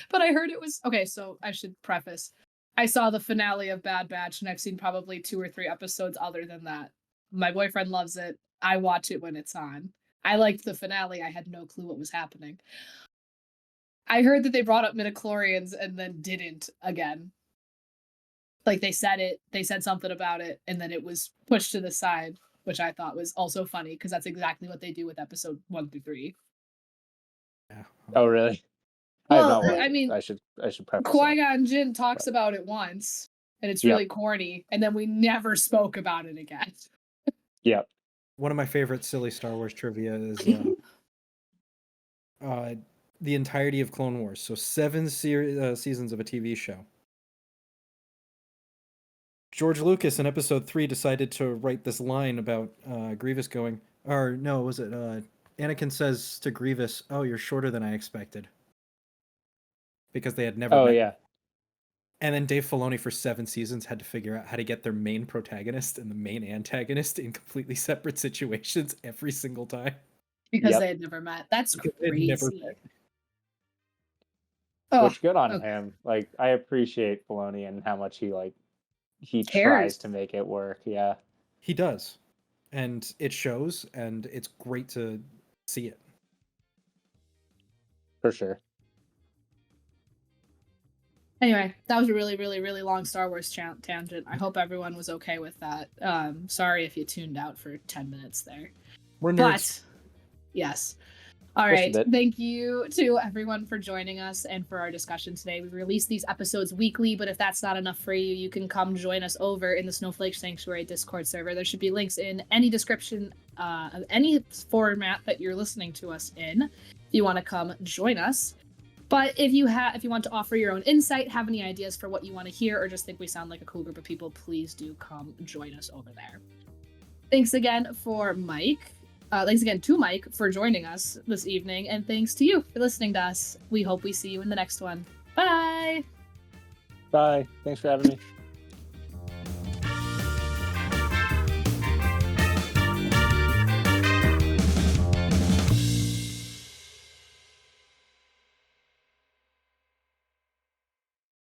But I heard it was okay, so I should preface. I saw the finale of Bad Batch and I've seen probably 2 or 3 episodes other than that. My boyfriend loves it. I watch it when it's on. I liked the finale. I had no clue what was happening. I heard that they brought up midichlorians and then didn't again. Like they said something about it, and then it was pushed to the side, which I thought was also funny because that's exactly what they do with episode 1 through 3. Yeah. Oh, really? Well, I mean, I should preface Qui-Gon Jinn talks about it once, and it's really corny, and then we never spoke about it again. Yep. One of my favorite silly Star Wars trivia is the entirety of Clone Wars. So 7 seasons of a TV show. George Lucas in episode 3 decided to write this line about Grievous going, or no, was it Anakin says to Grievous, "Oh, you're shorter than I expected." Because they had never met. Yeah. And then Dave Filoni for 7 seasons had to figure out how to get their main protagonist and the main antagonist in completely separate situations every single time. Because they had never met. That's crazy. Never met. Which good on him. Like, I appreciate Filoni and how much he tries to make it work. Yeah. He does. And it shows, and it's great to see it. For sure. Anyway, that was a really, really, really long Star Wars tangent. I hope everyone was okay with that. Sorry if you tuned out for 10 minutes there. We're nerds. But, yes. All Just a right. bit. Thank you to everyone for joining us and for our discussion today. We release these episodes weekly, but if that's not enough for you, you can come join us over in the Snowflake Sanctuary Discord server. There should be links in any description of any format that you're listening to us in if you want to come join us. But if you want to offer your own insight, have any ideas for what you want to hear, or just think we sound like a cool group of people, please do come join us over there. Thanks again for Mike. Thanks again to Mike for joining us this evening, and thanks to you for listening to us. We hope we see you in the next one. Bye! Bye. Thanks for having me.